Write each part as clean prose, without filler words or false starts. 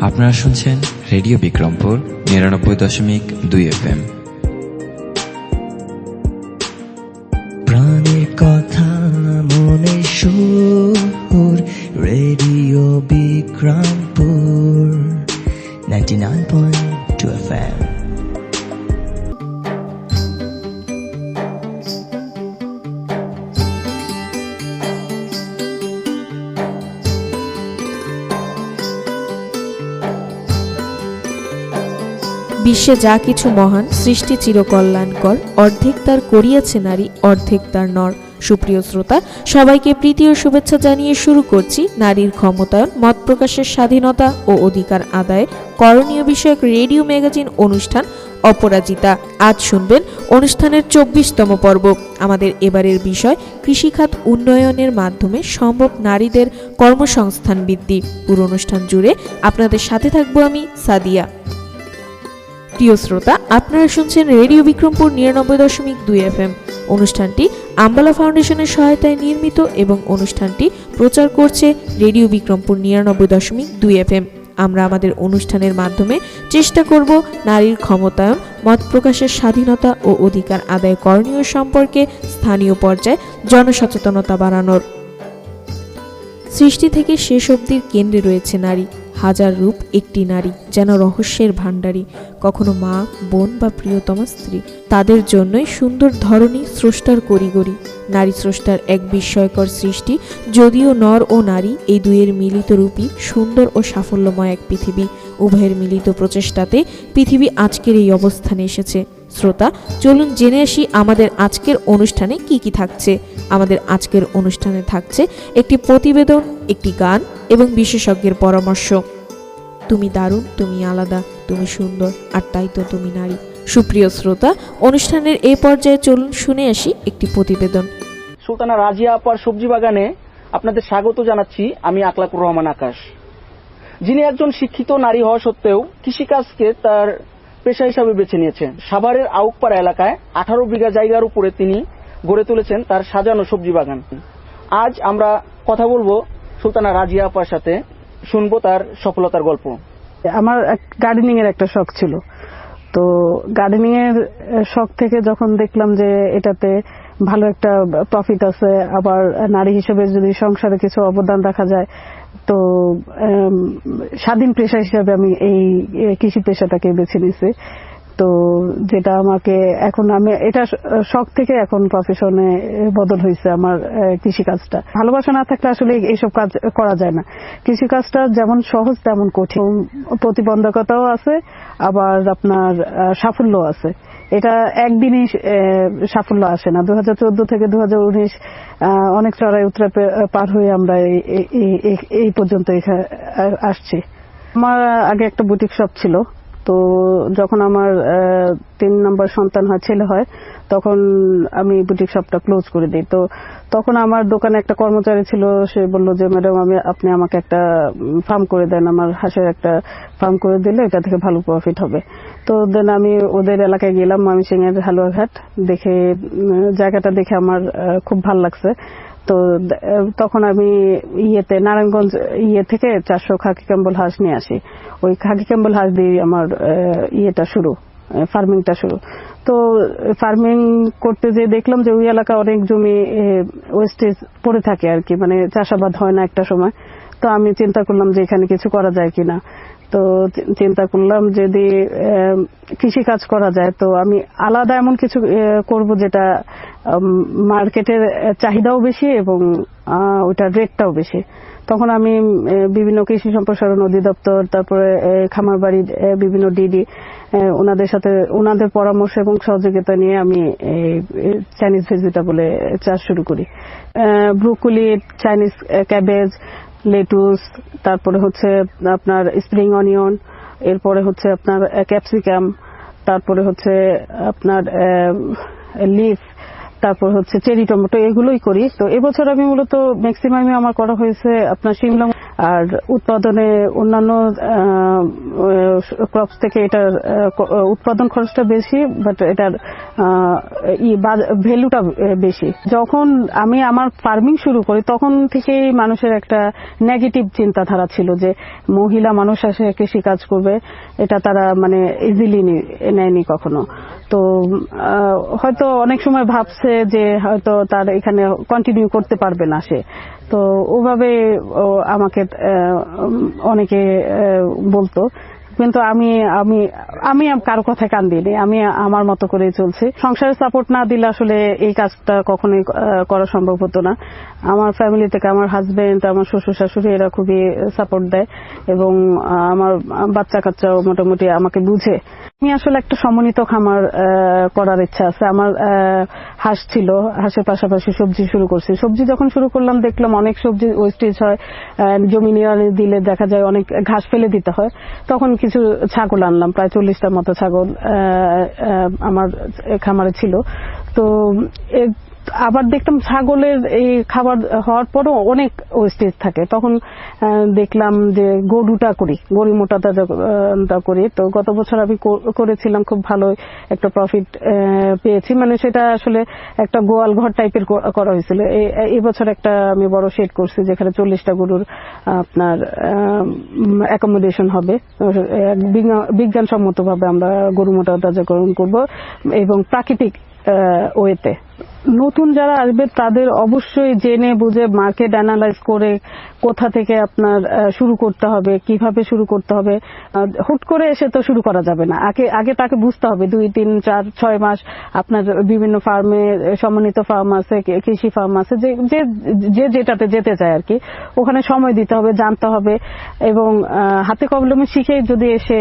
আপনারা শুনছেন radio Bikrampur ৯৯.২ FM। প্রাণের কথা মনে সুর, রেডিও বিক্রমপুর 99.2 FM। বিশ্বে যা কিছু মহান, সৃষ্টি চিরকল্যাণকর, অর্ধেক তার করিয়াছে নারী, অর্ধেক তার নর। সুপ্রিয় শ্রোতা, সবাইকে প্রীতি ও শুভেচ্ছা জানিয়ে শুরু করছি নারীর ক্ষমতায়ন, মত প্রকাশের স্বাধীনতা ও অধিকার আদায় করণীয় বিষয়ক রেডিও ম্যাগাজিন অনুষ্ঠান অপরাজিতা। আজ শুনবেন অনুষ্ঠানের ২৪তম পর্ব। আমাদের এবারের বিষয় কৃষিখাত উন্নয়নের মাধ্যমে সম্ভব নারীদের কর্মসংস্থান বৃদ্ধি। পুরো অনুষ্ঠান জুড়ে আপনাদের সাথে থাকবো আমি সাদিয়া। প্রিয় শ্রোতা, আপনারা শুনছেন রেডিও বিক্রমপুর ৯৯.২ FM। অনুষ্ঠানটি আম্বালা ফাউন্ডেশনের সহায়তায় নির্মিত এবং অনুষ্ঠানটি প্রচার করছে রেডিও বিক্রমপুর ৯৯.২ FM। আমরা আমাদের অনুষ্ঠানের মাধ্যমে চেষ্টা করব নারীর ক্ষমতায়ন, মত প্রকাশের স্বাধীনতা ও অধিকার আদায় করণীয় সম্পর্কে স্থানীয় পর্যায়ে জনসচেতনতা বাড়ানোর। সৃষ্টি থেকে শেষ অবধির কেন্দ্রে রয়েছে নারী। হাজার রূপ একটি নারী, যেন রহস্যের ভাণ্ডারী, কখনো মা, বোন বা প্রিয়তমা স্ত্রী। তাদের জন্যই সুন্দর ধরনী স্রষ্টার করিগরি। নারী স্রষ্টার এক বিস্ময়কর সৃষ্টি। যদিও নর ও নারী এই দুইয়ের মিলিত রূপই সুন্দর ও সাফল্যময় এক পৃথিবী। উভয়ের মিলিত প্রচেষ্টাতে পৃথিবী আজকের এই অবস্থানে এসেছে। শ্রোতা, চলুন জেনে আসি আমাদের আজকের অনুষ্ঠানে কি কি থাকছে। আমাদের আজকের অনুষ্ঠানে থাকছে একটি প্রতিবেদন, একটি গান এবং বিশেষজ্ঞের পরামর্শ। তুমি দারুণ, তুমি আলাদা, তুমি সুন্দর, আর তাই তো তুমি নারী। সুপ্রিয় শ্রোতা, অনুষ্ঠানের এই পর্যায়ে চলুন শুনে আসি একটি প্রতিবেদন। সুলতানা রাজিয়া আপার সবজি বাগানে আপনাদের স্বাগত জানাচ্ছি আমি আকলাকুর রহমান আকাশ, যিনি একজন শিক্ষিত নারী হওয়া সত্ত্বেও কৃষিকাজকে তার পেশা হিসাবে বেছে নিয়েছেন। সাভারের আউকপাড়া এলাকায় 18 বিঘা জায়গার উপরে তিনি গড়ে তুলেছেন তার সাজানো সবজি বাগান। আজ আমরা কথা বলবো সুলতানা রাজিয়া আপার সাথে, শুনবো তার সফলতার গল্প। আমার গার্ডেনিং এর একটা শখ ছিল, তো গার্ডেনিং এর শখ থেকে যখন দেখলাম যে এটাতে ভালো একটা প্রফিট আছে, আবার নারী হিসেবে যদি সংসারে কিছু অবদান রাখা যায়, তো স্বাধীন পেশা হিসেবে আমি এই কৃষি পেশাটাকে বেছে নিয়েছি। তো যেটা আমাকে এখন আমি এটা শখ থেকে এখন প্রফেশনে বদল হয়েছে আমার কৃষিকাজটা। ভালোবাসা না থাকলে আসলে এইসব কাজ করা যায় না। কৃষিকাজটা যেমন সহজ তেমন কঠিন, প্রতিবন্ধকতাও আছে, আবার আপনার সাফল্য আছে। এটা একদিনই সাফল্য আসে না। 2014 থেকে 2019 অনেক চড়াই উতরাই পার হয়ে আমরা এই পর্যন্ত আসছি। আমার আগে একটা বুটিক শপ ছিল, তো যখন আমার 3 নম্বর সন্তান হয়, ছেলে হয়, তখন আমি বুটিক শপটা ক্লোজ করে দিই। তো তখন আমার দোকানে একটা কর্মচারী ছিল, সে বলল যে ম্যাডাম আপনি আমাকে একটা ফার্ম করে দেন, আমার হাঁসের একটা ফার্ম করে দিলে এটা থেকে ভালো প্রফিট হবে। তো দেন আমি ওদের এলাকায় গেলাম, ময়মনসিংহের হালুয়াঘাট, দেখে জায়গাটা দেখে আমার খুব ভালো লাগছে। তো তখন আমি নারায়ণগঞ্জ থেকে 400 খাকি ক্যাম্বল হাঁস নিয়ে আসি। ওই খাকি ক্যাম্বল হাঁস দিয়ে আমার ফার্মিংটা শুরু। তো ফার্মিং করতে যে দেখলাম যে ওই এলাকা অনেক জমি ওয়েস্টেজ পড়ে থাকে আর কি, মানে চাষাবাদ হয় না একটা সময়। তো আমি চিন্তা করলাম যে এখানে কিছু করা যায় কিনা। তো চিন্তা করলাম যদি কৃষি কাজ করা যায়, তো আমি আলাদা এমন কিছু করব যেটা মার্কেটের চাহিদাও বেশি এবং ওইটার রেটটাও বেশি। তখন আমি বিভিন্ন কৃষি সম্প্রসারণ অধিদপ্তর, তারপরে খামারবাড়ির বিভিন্ন ডিডি, ওনাদের পরামর্শ এবং সহযোগিতা নিয়ে আমি চাইনিজ ভেজিটেবলে চাষ শুরু করি। ব্রোকলি, চাইনিজ ক্যাবেজ, লেটুস, তারপরে হচ্ছে আপনার স্প্রিং অনিয়ন, এরপরে হচ্ছে আপনার ক্যাপসিকাম, তারপরে হচ্ছে আপনার লিফ, তারপর হচ্ছে চেরি টমেটো, এগুলোই করি। তো এবছর আমি মূলত ম্যাক্সিমামই আমার করা হয়েছে আপনার শিমলা আর উৎপাদনে অন্যান্য ক্রপস থেকে এটার উৎপাদন খরচটা বেশি, বাট এটার ভ্যালুটা বেশি। যখন আমি আমার ফার্মিং শুরু করি তখন থেকেই মানুষের একটা নেগেটিভ চিন্তাধারা ছিল যে মহিলা মানুষ আসে কৃষি কাজ করবে, এটা তারা মানে ইজিলি নেয়নি কখনো। তো হয়তো অনেক সময় ভাবছে যে হয়তো তার এখানে কন্টিনিউ করতে পারবে না সে, তো ওভাবে আমাকে অনেকে বলতো। কিন্তু আমি আমি আমি কারো কথায় কান দিইনি, আমি আমার মতো করে চলছি। সংসারের সাপোর্ট না দিলে আসলে এই কাজটা কখনোই করা সম্ভব হতো না। আমার ফ্যামিলি থেকে আমার হাজবেন্ড, আমার শ্বশুর শাশুড়ি এরা খুবই সাপোর্ট দেয় এবং আমার বাচ্চা কাচ্চাও মোটামুটি আমাকে বুঝে। আমি আসলে একটা সমন্বিত খামার করার ইচ্ছা আছে। আমার হাঁস ছিল, হাঁসের পাশাপাশি সবজি শুরু করছি। সবজি যখন শুরু করলাম দেখলাম অনেক সবজি ওয়েস্টেজ হয়, জমি নিড়ানি দিলে দেখা যায় অনেক ঘাস ফেলে দিতে হয়। তখন কিছু ছাগল আনলাম, প্রায় 40টার মতো ছাগল আমার খামারে ছিল। তো আবার দেখতাম ছাগলের এই খাবার হওয়ার পরও অনেক ওয়েস্টেজ থাকে। তখন দেখলাম যে গরুটা করি, গরু মোটাটা করি। তো গত বছর আমি করেছিলাম, খুব ভালো একটা প্রফিট পেয়েছি। মানে সেটা আসলে একটা গোয়াল ঘর টাইপের করা হয়েছিল। এই বছর একটা আমি বড় শেড করছি যেখানে 40টা গরুর আপনার অ্যাকোমোডেশন হবে। বিজ্ঞানসম্মত ভাবে আমরা গরু মোটা তাজাকরণ করব এবং প্রাকৃতিক ওয়েতে। নতুন যারা আসবে তাদের অবশ্যই জেনে বুঝে মার্কেট অ্যানালাইজ করে কোথা থেকে আপনার শুরু করতে হবে, কিভাবে শুরু করতে হবে। হুট করে এসে তো শুরু করা যাবে না, আগে তাকে বুঝতে হবে। 2, 3, 4, 6 মাস আপনার বিভিন্ন ফার্মে, সমন্বিত ফার্ম আছে, কৃষি ফার্ম আছে, যে যেটাতে যেতে চায় আর কি, ওখানে সময় দিতে হবে, জানতে হবে এবং হাতে কলমে শিখে যদি এসে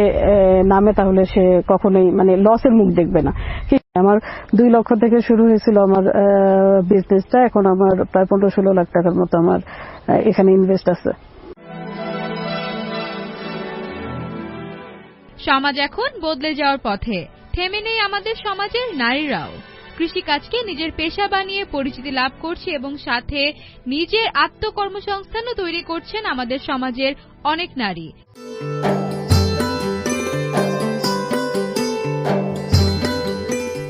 নামে তাহলে সে কখনোই মানে লসের মুখ দেখবে না। আমার 2 লক্ষ থেকে শুরু হয়েছিল আমার বিজনেসটা। এখন আমার প্রায় 15-16 লাখ টাকার মতো আমার এখানে ইনভেস্ট আছে। সমাজ এখন বদলে যাওয়ার পথে, থেমে নেই আমাদের সমাজের নারীরাও। কৃষিকাজকে নিজের পেশা বানিয়ে পরিচিতি লাভ করছে এবং সাথে নিজের আত্মকর্মসংস্থানও তৈরি করছেন আমাদের সমাজের অনেক নারী।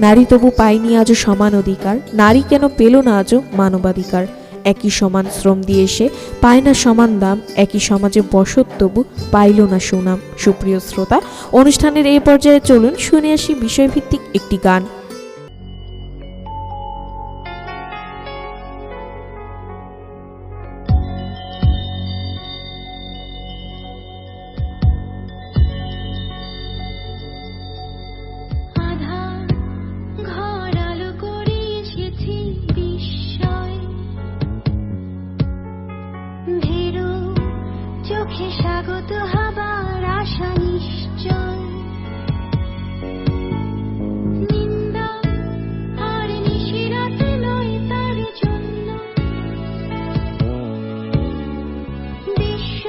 নারী তবু পায়নি আজও সমান অধিকার, নারী কেন পেল না আজও মানবাধিকার? একই সমান শ্রম দিয়ে সে পায় না সমান দাম, একই সমাজে বসত তবু পাইল না সুনাম। সুপ্রিয় শ্রোতা, অনুষ্ঠানের এই পর্যায়ে চলুন শুনে আসি বিষয়ভিত্তিক একটি গান। স্বাগত হবার আশা নিশ্চয়, নিন্দা আর নিশিরাতে নয় তার জন্য। বিশ্ব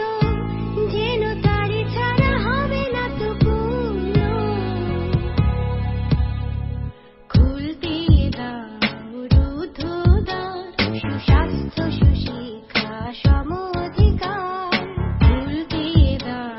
যেন তারি ছাড়া হবে না তো পূর্ণ। খুলতে দাও রুদ্ধ দ্বার, সুস্বাস্থ্য সুশিক্ষা সম অধিকার। খুলতে দাও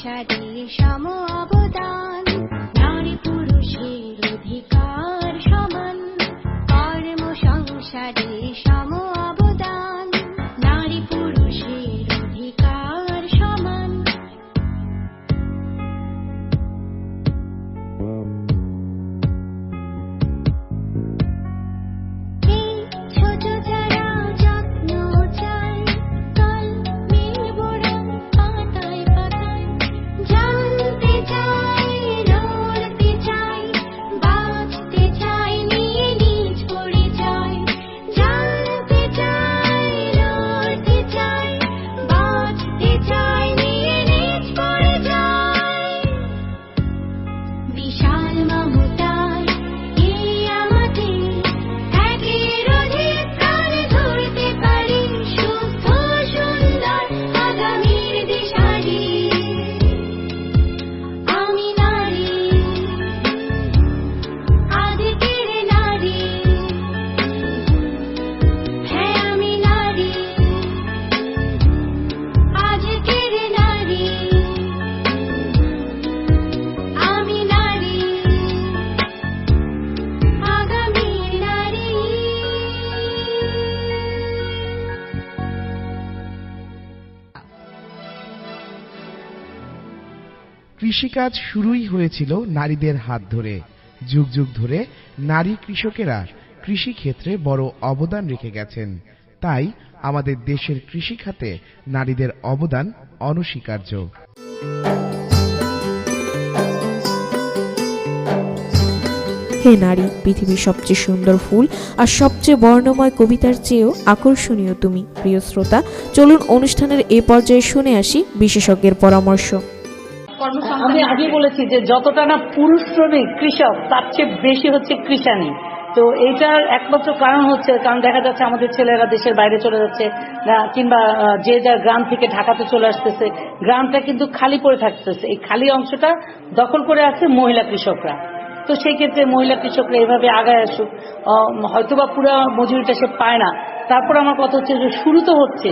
সংসারে সম অবদান, নারী পুরুষের অধিকার সমান, কর্ম সংসারে সম অবদান, নারী পুরুষের অধিকার সমান। এই ছোট যারা যত্ন চায়, কাল মিলব রং পাতায় পাতায়, জানতে চাই লড়তে চাই, বাঁচতে চাই নিয়ে নিজ পরিচয়, জানতে চাই লড়তে চাই, বাঁচতে চাই নিয়ে নিজ পরিচয়। বিশাল মমতার এই আমাদের একের অধিকার ধরতে পারি, সুস্থ সুন্দর আগামীর দিশারি। আমি নারী, আজকের নারী, হ্যাঁ আমি নারী, আজকের নারী, আমি নারী, আগামীর নারী। কৃষিকাজ শুরুই হয়েছিল নারীদের হাত ধরে। যুগ যুগ ধরে নারী কৃষকেরা কৃষি ক্ষেত্রে বড় অবদান রেখে গেছেন। তাই আমাদের দেশের কৃষি খাতে নারীদের অবদান অনস্বীকার্য। হে নারী, পৃথিবীর সবচেয়ে সুন্দর ফুল আর সবচেয়ে বর্ণময় কবিতার চেয়েও আকর্ষণীয় তুমি। প্রিয় শ্রোতা, চলুন অনুষ্ঠানের এ পর্যায়ে শুনে আসি বিশেষজ্ঞের পরামর্শ। আমি আগে বলেছি যে যতটা না পুরুষ শ্রমিক কৃষক, তার চেয়ে বেশি হচ্ছে কৃষানি। তো এইটার একমাত্র কারণ হচ্ছে, কারণ দেখা যাচ্ছে আমাদের ছেলেরা দেশের বাইরে চলে যাচ্ছে, কিংবা যে যার গ্রাম থেকে ঢাকাতে চলে আসতেছে, গ্রামটা কিন্তু খালি পড়ে থাকতেছে। এই খালি অংশটা দখল করে আছে মহিলা কৃষকরা। তো সেই ক্ষেত্রে মহিলা কৃষকরা এভাবে আগায় আসুক, হয়তোবা পুরো মজুরিটা সে পায় না, তারপর আমার কথা হচ্ছে যে শুরু তো হচ্ছে,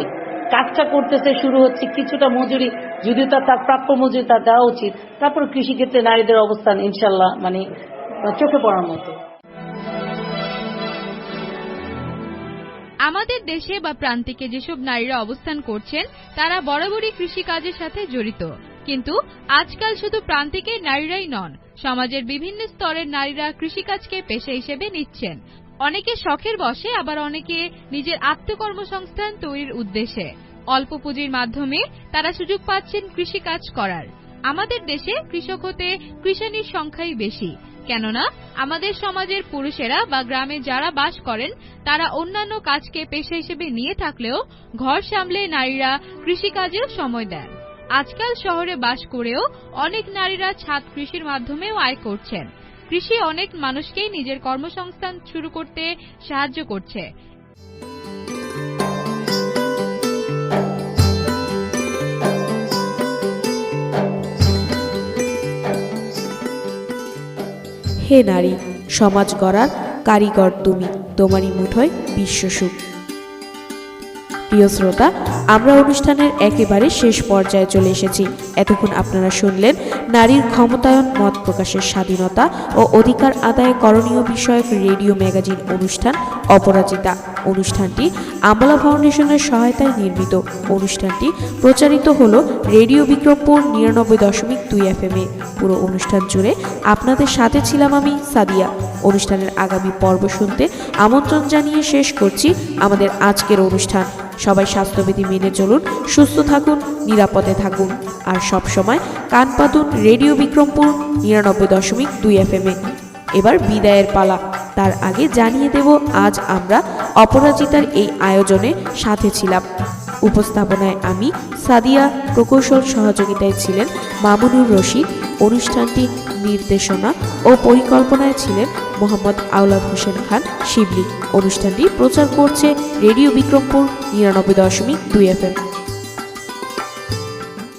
কাজটা করতেছে, শুরু হচ্ছে, কিছুটা মজুরি যদিও তার প্রাপ্য মজুরি তার দেওয়া উচিত। তারপর কৃষিক্ষেত্রে নারীদের অবস্থান ইনশাল্লাহ মানে চোখে পড়ার মতো। আমাদের দেশে বা প্রান্তিকে যেসব নারীরা অবস্থান করছেন তারা বরাবরই কৃষিকাজের সাথে জড়িত। কিন্তু আজকাল শুধু প্রান্তিকের নারীরাই নন, সমাজের বিভিন্ন স্তরের নারীরা কৃষিকাজকে পেশা হিসেবে নিচ্ছেন। অনেকে শখের বশে, আবার অনেকে নিজের আত্মকর্মসংস্থান তৈরির উদ্দেশ্যে অল্প পুঁজির মাধ্যমে তারা সুযোগ পাচ্ছেন কৃষিকাজ করার। আমাদের দেশে কৃষক হতে কৃষানির সংখ্যাই বেশি, কেননা আমাদের সমাজের পুরুষেরা বা গ্রামে যারা বাস করেন তারা অন্যান্য কাজকে পেশা হিসেবে নিয়ে থাকলেও ঘর সামলে নারীরা কৃষিকাজেও সময় দেন। আজকাল শহরে বাস করেও অনেক নারীরা ছাদ কৃষির মাধ্যমেও আয় করছেন। কৃষি অনেক মানুষকেই নিজের কর্মসংস্থান শুরু করতে সাহায্য করছে। হে নারী, সমাজ গড়ার কারিগর তুমি, তোমারই মুঠোয় বিশ্বসুখ। প্রিয় শ্রোতা, আমরা অনুষ্ঠানের একেবারে শেষ পর্যায়ে চলে এসেছি। এতক্ষণ আপনারা শুনলেন নারীর ক্ষমতায়ন, মত প্রকাশের স্বাধীনতা ও অধিকার আদায় করণীয় বিষয়ক রেডিও ম্যাগাজিন অনুষ্ঠান অপরাজিতা। অনুষ্ঠানটি আমলা ফাউন্ডেশনের সহায়তায় নির্মিত। অনুষ্ঠানটি প্রচারিত হল রেডিও বিক্রমপুর 99.2 FM এ। পুরো অনুষ্ঠান জুড়ে আপনাদের সাথে ছিলাম আমি সাদিয়া। অনুষ্ঠানের আগামী পর্ব শুনতে আমন্ত্রণ জানিয়ে শেষ করছি আমাদের আজকের অনুষ্ঠান। সবাই স্বাস্থ্যবিধি মেনে চলুন, সুস্থ থাকুন, নিরাপদে থাকুন, আর সব সময় কান পাতুন রেডিও বিক্রমপুর 99.2 FM এ। এবার বিদায়ের পালা। তার আগে জানিয়ে দেব আজ আমরা অপরাজিতার এই আয়োজনে সাথে ছিলাম। উপস্থাপনায় আমি সাদিয়া, প্রকৌশল সহযোগিতায় ছিলেন মামুনুর রশিদ। অনুষ্ঠানটি নির্দেশনা ও পরিকল্পনায় ছিলেন মোহাম্মদ আওলাদ হোসেন খান শিবলি। অনুষ্ঠানটি প্রচার করছে রেডিও বিক্রমপুর 99.2 FM।